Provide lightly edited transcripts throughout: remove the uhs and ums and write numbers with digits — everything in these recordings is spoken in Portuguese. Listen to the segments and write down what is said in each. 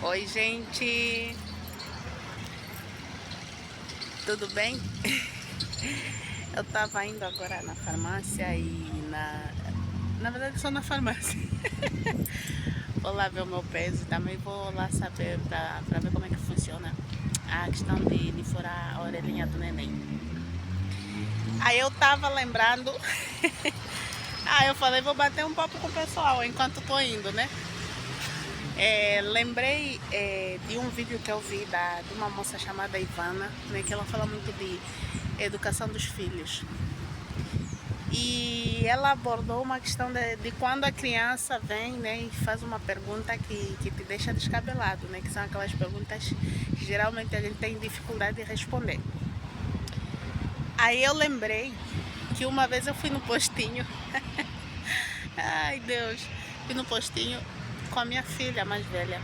Oi, gente, tudo bem? Eu tava indo agora na farmácia na verdade, só na farmácia. Vou lá ver o meu peso e também vou lá saber pra ver como é que funciona a questão de furar a orelhinha do neném. Aí eu tava lembrando, eu falei, vou bater um papo com o pessoal enquanto tô indo, né? Lembrei de um vídeo que eu vi de uma moça chamada Ivana, né, que ela fala muito de educação dos filhos. E ela abordou uma questão de quando a criança vem, né, e faz uma pergunta que te deixa descabelado, né, que são aquelas perguntas que geralmente a gente tem dificuldade de responder. Aí eu lembrei que uma vez eu fui no postinho, ai Deus, fui no postinho com a minha filha mais velha.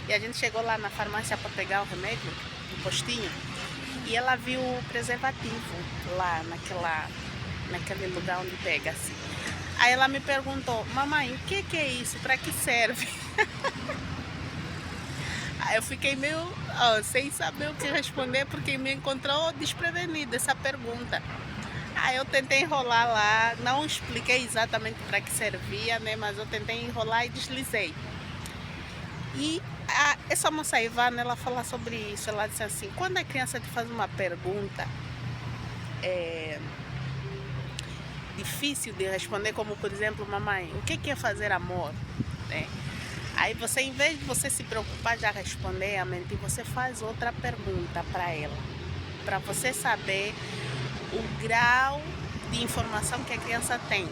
E a gente chegou lá na farmácia para pegar o remédio no postinho e ela viu o preservativo lá naquele lugar onde pega assim. Aí ela me perguntou, mamãe, o que é isso? Para que serve? Aí eu fiquei meio sem saber o que responder porque me encontrou desprevenida essa pergunta. Aí eu tentei enrolar lá, não expliquei exatamente para que servia, né? Mas eu tentei enrolar e deslizei. E essa moça Ivana, ela fala sobre isso. Ela disse assim, quando a criança te faz uma pergunta difícil de responder, como por exemplo, mamãe, o que é fazer amor? Né? Aí você, em vez de você se preocupar de responder a mente, você faz outra pergunta para ela, para você saber o grau de informação que a criança tem,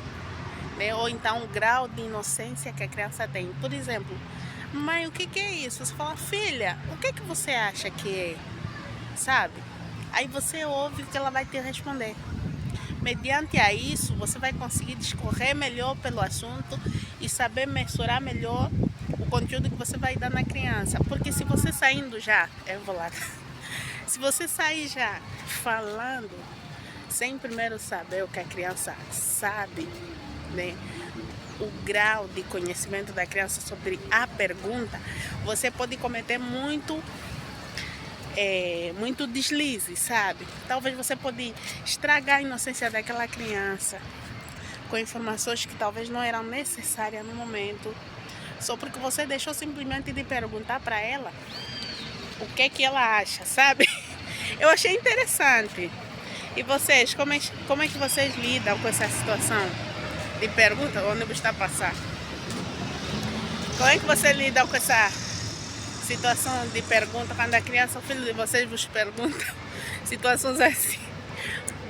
né? Ou então o grau de inocência que a criança tem. Por exemplo, mãe, o que é isso? Você fala, filha, o que você acha que é? Sabe? Aí você ouve o que ela vai te responder. Mediante a isso, você vai conseguir discorrer melhor pelo assunto e saber mensurar melhor o conteúdo que você vai dar na criança. Porque se você saindo já, eu vou lá, se você sair já falando, sem primeiro saber o que a criança sabe, né? O grau de conhecimento da criança sobre a pergunta, você pode cometer muito deslize, sabe? Talvez você pode estragar a inocência daquela criança com informações que talvez não eram necessárias no momento, só porque você deixou simplesmente de perguntar para ela o que ela acha, sabe? Eu achei interessante. E vocês, como é que vocês lidam com essa situação de pergunta? O ônibus está a passar. Como é que você lida com essa situação de pergunta quando a criança, o filho de vocês vos pergunta situações assim,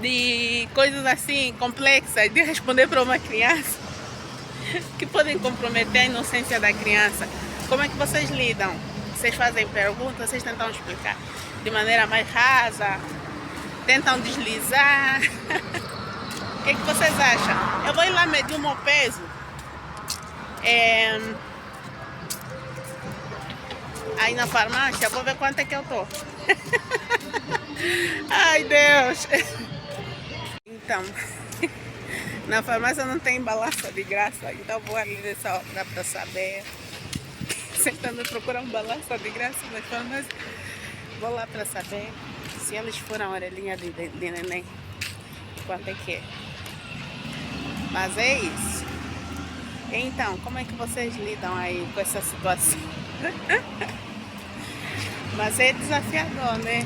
de coisas assim complexas de responder para uma criança que podem comprometer a inocência da criança? Como é que vocês lidam? Vocês fazem perguntas, vocês tentam explicar de maneira mais rasa, tentam deslizar? O que vocês acham? Eu vou ir lá medir o meu peso. Aí na farmácia, vou ver quanto é que eu tô. Ai, Deus. Então, na farmácia não tem balança de graça, então vou ali nessa hora pra saber. Tentando procurar um balança de graça na farmácia. Vou lá pra saber se eles furam a orelhinha de neném. Quanto é que é. Mas é isso. Então, como é que vocês lidam aí com essa situação? Mas é desafiador, né?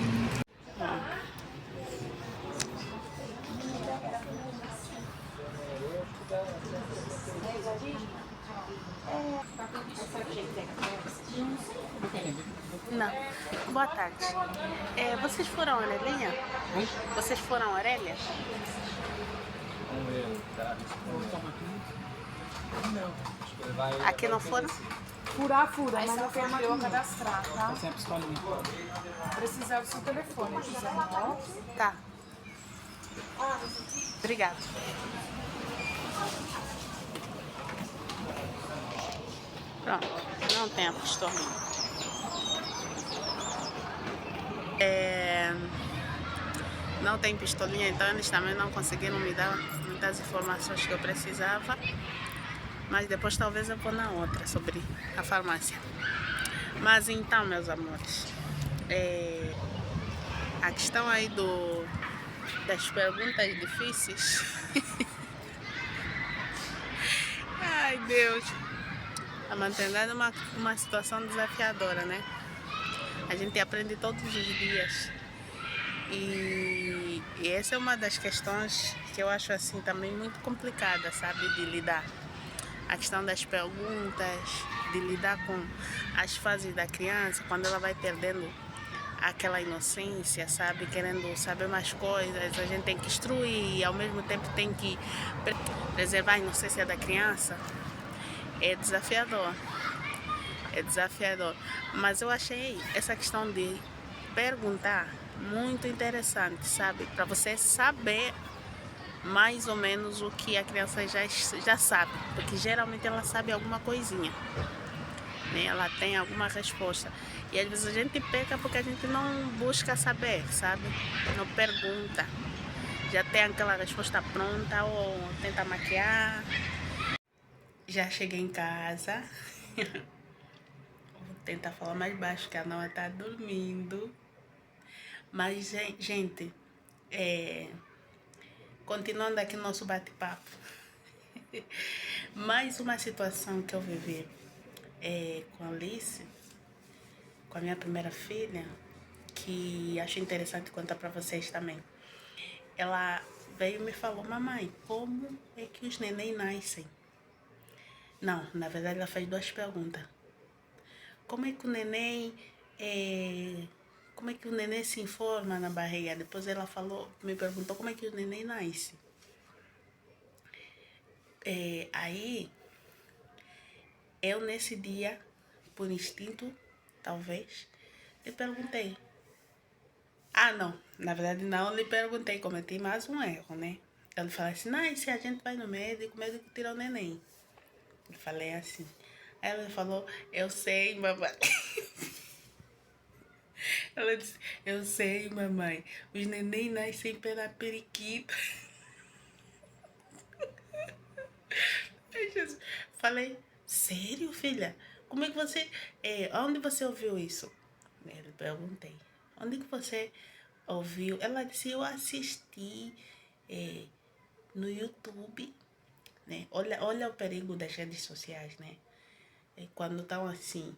Não. Boa tarde. Vocês foram a orelhinha? Vocês foram a orelha? Não. Aqui não foram? Furar, fura, mas não tem a cadastrar, tá? Sem a pistolinha. Precisar do seu telefone, 19. Tá. Obrigada. Pronto, não tem a pistolinha. Não tem pistolinha, então eles também não conseguiram me dar muitas informações que eu precisava. Mas depois talvez eu vou na outra sobre a farmácia. Mas então, meus amores, a questão aí das perguntas difíceis. Ai, Deus. A maternidade é uma situação desafiadora, né? A gente aprende todos os dias. E essa é uma das questões que eu acho assim também muito complicada, sabe? De lidar. A questão das perguntas, de lidar com as fases da criança, quando ela vai perdendo aquela inocência, sabe? Querendo saber mais coisas, a gente tem que instruir e ao mesmo tempo tem que preservar a inocência da criança. É desafiador. É desafiador. Mas eu achei essa questão de perguntar muito interessante, sabe? Para você saber mais ou menos o que a criança já sabe, porque geralmente ela sabe alguma coisinha, né? Ela tem alguma resposta. E às vezes a gente peca porque a gente não busca saber, sabe? Não pergunta. Já tem aquela resposta pronta ou tenta maquiar. Já cheguei em casa. Vou tentar falar mais baixo que a Noa tá dormindo. Mas, gente, continuando aqui no nosso bate-papo. Mais uma situação que eu vivi com a Alice, com a minha primeira filha, que acho interessante contar para vocês também. Ela veio e me falou: mamãe, como é que os neném nascem? Não, na verdade ela fez duas perguntas. Como é que o neném como é que o neném se informa na barriga? Depois ela me perguntou como é que o neném nasce. Aí eu nesse dia, por instinto, talvez, lhe perguntei. Ah, não, na verdade não lhe perguntei, cometi mais um erro, né? Ela falou assim: não, e se a gente vai no médico, o médico tira o neném? Eu falei assim. Aí ela falou: eu sei, mamãe. Ela disse: eu sei, mamãe, os neném nascem pela periquita. Ai, Jesus. Falei: sério, filha? Como é que você... onde você ouviu isso? Eu perguntei: onde que você ouviu? Ela disse: eu assisti no YouTube, né? Olha o perigo das redes sociais, né? Quando estão assim,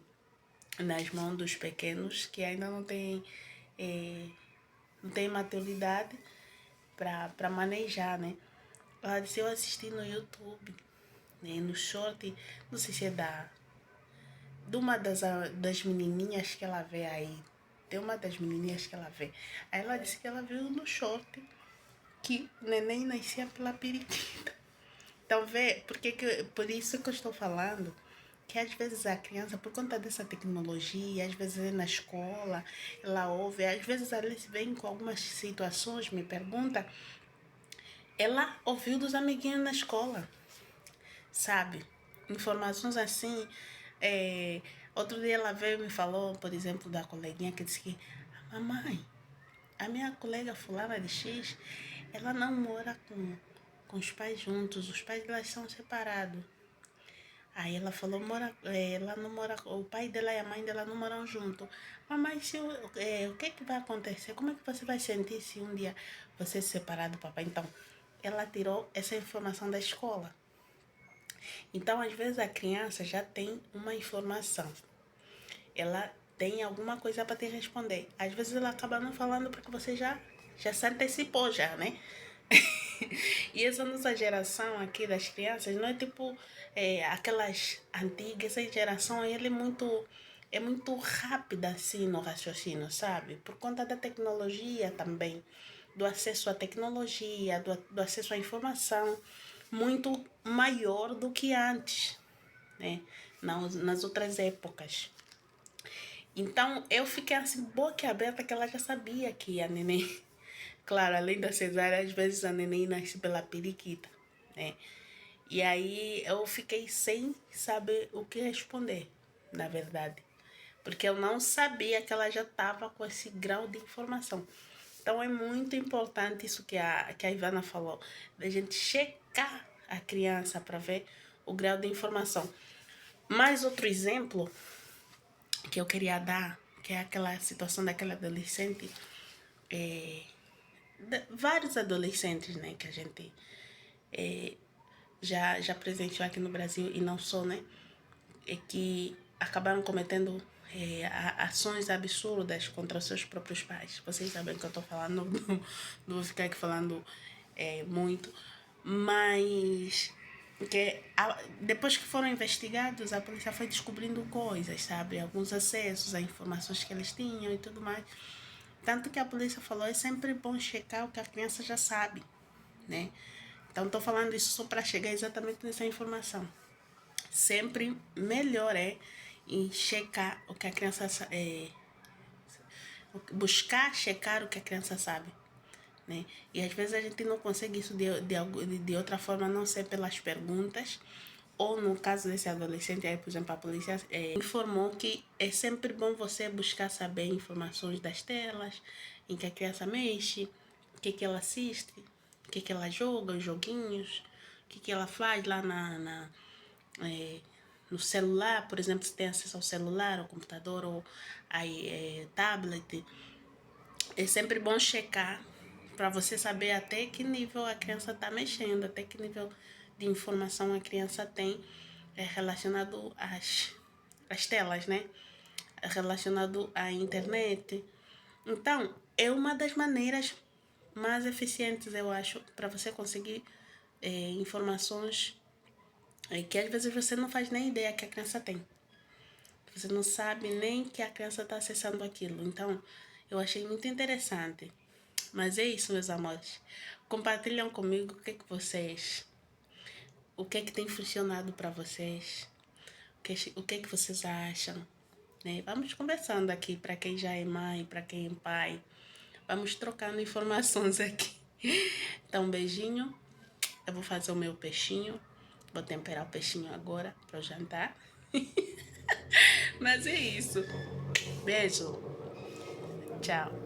nas mãos dos pequenos que ainda não tem maturidade para manejar, né? Ela disse: eu assisti no YouTube, né? No short, não sei se é de uma das menininhas que ela vê aí. Tem uma das menininhas que ela vê. Aí ela disse que ela viu no short que o neném nascia pela periquita. Então, por isso que eu estou falando que às vezes a criança, por conta dessa tecnologia, às vezes na escola, ela ouve, às vezes ela vem com algumas situações, me pergunta, ela ouviu dos amiguinhos na escola, sabe? Informações assim. Outro dia ela veio e me falou, por exemplo, da coleguinha que disse que: mamãe, a minha colega fulana de X, ela não mora com os pais juntos, os pais delas são separados. Aí ela falou: ela não mora, o pai dela e a mãe dela não moram juntos. Mas o que vai acontecer? Como é que você vai sentir se um dia você se separar do papai? Então, ela tirou essa informação da escola. Então, às vezes a criança já tem uma informação. Ela tem alguma coisa para te responder. Às vezes ela acaba não falando porque você já se antecipou já, né? E essa nossa geração aqui das crianças não é tipo aquelas antigas. Essa geração ele é muito rápida assim no raciocínio, sabe? Por conta da tecnologia também, do acesso à tecnologia, do acesso à informação, muito maior do que antes, né? Nas outras épocas. Então, eu fiquei assim, boca aberta, que ela já sabia que a neném... Claro, além da cesárea, às vezes a neném nasce pela periquita, né? E aí, eu fiquei sem saber o que responder, na verdade. Porque eu não sabia que ela já estava com esse grau de informação. Então, é muito importante isso que a Ivana falou, da gente checar a criança para ver o grau de informação. Mais outro exemplo que eu queria dar, que é aquela situação daquela adolescente, vários adolescentes, né, que a gente já presenciou aqui no Brasil e não só, né, que acabaram cometendo ações absurdas contra os seus próprios pais. Vocês sabem o que eu estou falando, não vou ficar aqui falando muito, mas porque depois que foram investigados, a polícia foi descobrindo coisas, sabe? Alguns acessos a informações que eles tinham e tudo mais. Tanto que a polícia falou, é sempre bom checar o que a criança já sabe, né? Então, estou falando isso só para chegar exatamente nessa informação. Sempre melhor em checar o que a criança buscar checar o que a criança sabe, né? E às vezes a gente não consegue isso de outra forma, a não ser pelas perguntas, ou no caso desse adolescente, aí, por exemplo, a polícia informou que é sempre bom você buscar saber informações das telas, em que a criança mexe, o que ela assiste, o que ela joga, os joguinhos, o que ela faz lá no celular, por exemplo, se tem acesso ao celular, ao computador ou tablet. É sempre bom checar para você saber até que nível a criança está mexendo, até que nível de informação a criança tem relacionado às telas, né? Relacionado à internet. Então, é uma das maneiras mais eficientes, eu acho, para você conseguir informações que às vezes você não faz nem ideia que a criança tem. Você não sabe nem que a criança está acessando aquilo. Então, eu achei muito interessante. Mas é isso, meus amores. Compartilham comigo o que tem funcionado para vocês, o que vocês acham, né? Vamos conversando aqui para quem já é mãe, para quem é pai. Vamos trocando informações aqui. Então, um beijinho. Eu vou fazer o meu peixinho. Vou temperar o peixinho agora para o jantar. Mas é isso. Beijo. Tchau.